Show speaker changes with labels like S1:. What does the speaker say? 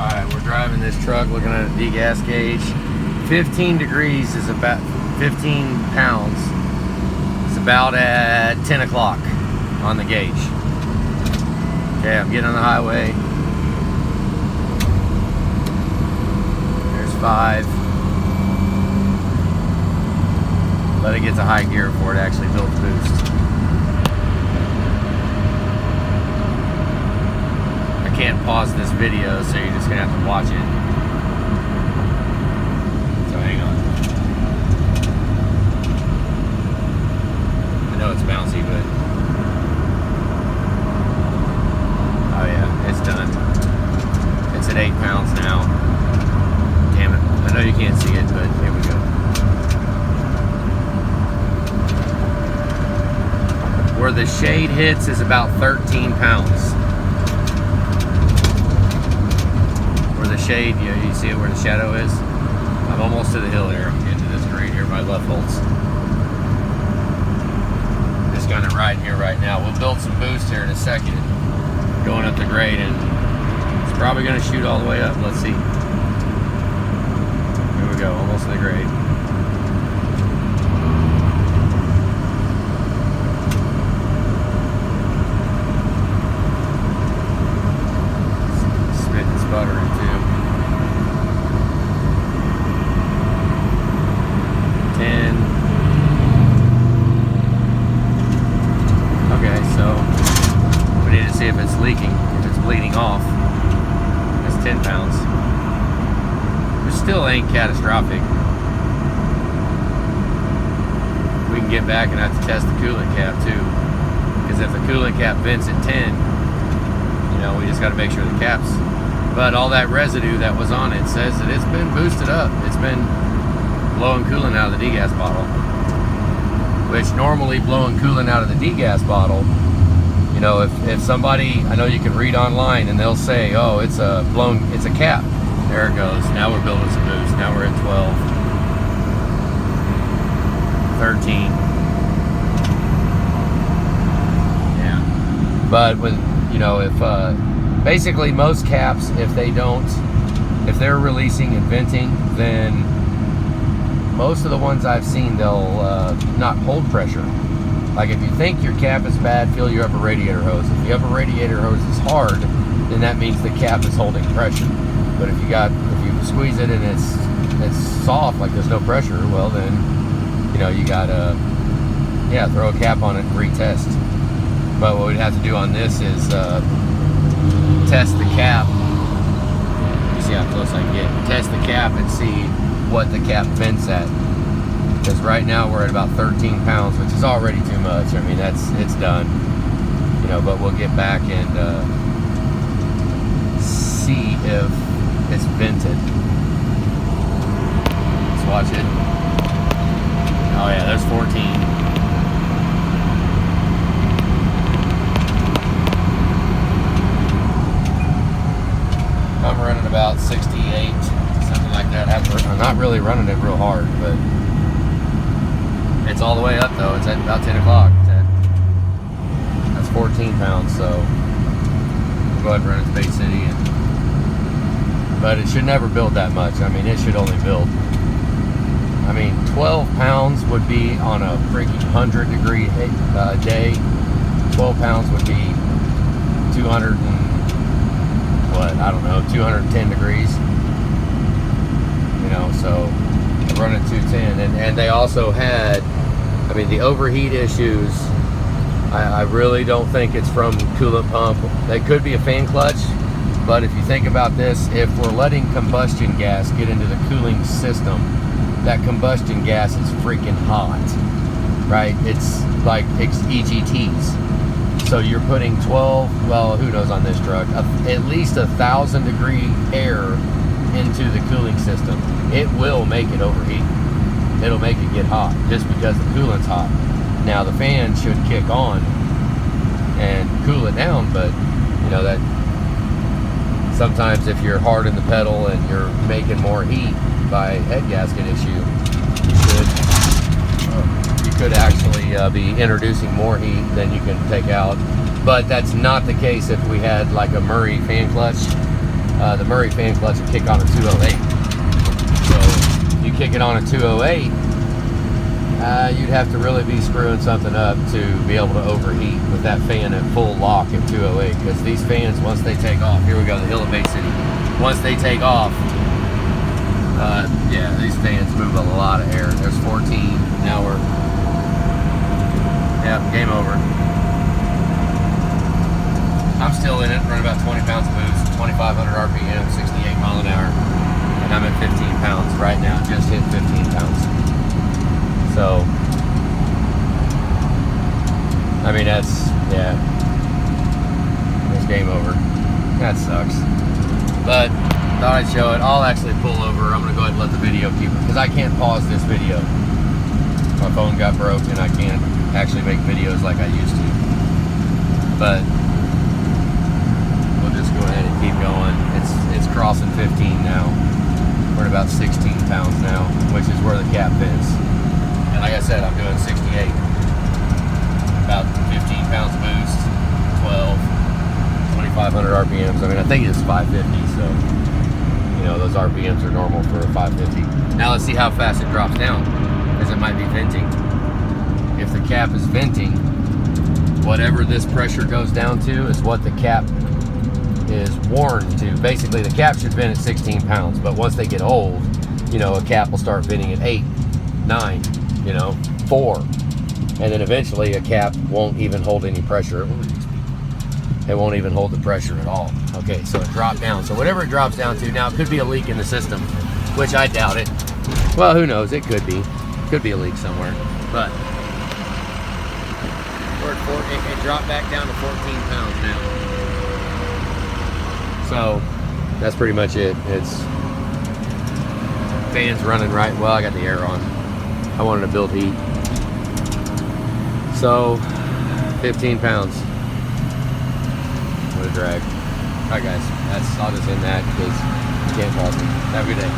S1: Alright, we're driving this truck looking at a degas gauge. 15 degrees is about 15 pounds. It's about at 10 o'clock on the gauge. Okay, I'm getting on the highway. There's 5. Let it get to high gear before it actually builds boost. I can't pause this video, so you're just gonna have to watch it. So hang on. I know it's bouncy, but oh yeah, it's done. It's at 8 pounds now. Damn it. I know you can't see it, but here we go. Where the shade hits is about 13 pounds. Where the shade, you see it where the shadow is? I'm almost to the hill here. I'm getting to this grade here by left holds. Just kind of riding here right now. We'll build some boost here in a second. Going up the grade, and it's probably going to shoot all the way up. Let's see. Here we go, almost to the grade. Sputtering too. 10. Okay, so we need to see if it's leaking, if it's bleeding off. It's 10 pounds. It still ain't catastrophic. We can get back and have to test the coolant cap too. Because if the coolant cap vents at 10, you know, we just got to make sure the cap's. But all that residue that was on it says that it's been boosted up. It's been blowing coolant out of the degas bottle. Which normally blowing coolant out of the degas bottle, you know, if somebody, I know you can read online and they'll say, oh, it's a cap. There it goes. Now we're building some boost. Now we're at 12. 13. Yeah. But with, you know, if basically most caps, if they're releasing and venting, then most of the ones I've seen, they'll not hold pressure. Like if you think your cap is bad, feel your upper radiator hose. If the upper radiator hose is hard, then that means the cap is holding pressure. But if you squeeze it and it's soft, like there's no pressure, well then, you know, you gotta, yeah, throw a cap on it and retest. But what we'd have to do on this is test the cap. You see how close I can get. Test the cap and see what the cap vents at. Because right now we're at about 13 pounds, which is already too much. I mean, it's done. You know, but we'll get back and see if it's vented. Let's watch it. Oh yeah, there's 14. I'm running about 68, something like that. I'm not really running it real hard, but it's all the way up though. It's at about 10 o'clock. That's 14 pounds, so we'll go ahead and run it to Bay City. But it should never build that much. I mean, it should only build, I mean, 12 pounds would be on a freaking 100-degree day. 12 pounds would be 200 and what, I don't know, 210 degrees, you know, so I'm running 210, and they also had, I mean, the overheat issues, I really don't think it's from coolant pump. They could be a fan clutch, but if you think about this, if we're letting combustion gas get into the cooling system, that combustion gas is freaking hot, right? It's like EGTs. So you're putting 12, well, who knows on this truck, at least 1,000-degree air into the cooling system. It will make it overheat. It'll make it get hot just because the coolant's hot. Now the fan should kick on and cool it down, but you know that sometimes if you're hard in the pedal and you're making more heat by head gasket issue, you could actually be introducing more heat than you can take out. But that's not the case if we had like a Murray fan clutch. the Murray fan clutch will kick on a 208. So you kick it on a 208, you'd have to really be screwing something up to be able to overheat with that fan at full lock at 208, because these fans, once they take off, here we go, the hill of Bay City. Once they take off, yeah, these fans move a lot of air. There's 14, now we're, yeah, game over. I'm still in it, running about 20 pounds of boost, 2,500 RPM, 68 mile an hour, and I'm at 15 pounds right now, just hit 15 pounds. So, I mean, that's, yeah, it's game over. That sucks. But, thought I'd show it. I'll actually pull over. I'm going to go ahead and let the video keep it, because I can't pause this video. My phone got broke and I can't actually make videos like I used to. But, we'll just go ahead and keep going. It's crossing 15 now. We're at about 16 pounds now, which is where the cap is. And like I said, I'm doing 68. About 15 pounds boost, 12, 2,500 RPMs. I mean, I think it's 550, so, you know, those RPMs are normal for a 550. Now let's see how fast it drops down, because it might be venting. If the cap is venting, whatever this pressure goes down to is what the cap is warned to. Basically, the cap should vent at 16 pounds, but once they get old, you know, a cap will start venting at 8, 9, you know, 4. And then eventually a cap won't even hold any pressure. It won't even hold the pressure at all. Okay, so it dropped down. So whatever it drops down to, now it could be a leak in the system, which I doubt it. Well, who knows? It could be. Could be a leak somewhere. But we're at 4, it dropped back down to 14 pounds now. So that's pretty much it. It's fans running right. Well, I got the air on. I wanted to build heat. So 15 pounds. What a drag. Alright guys, I'll just end that because you can't pause me. Have a good day.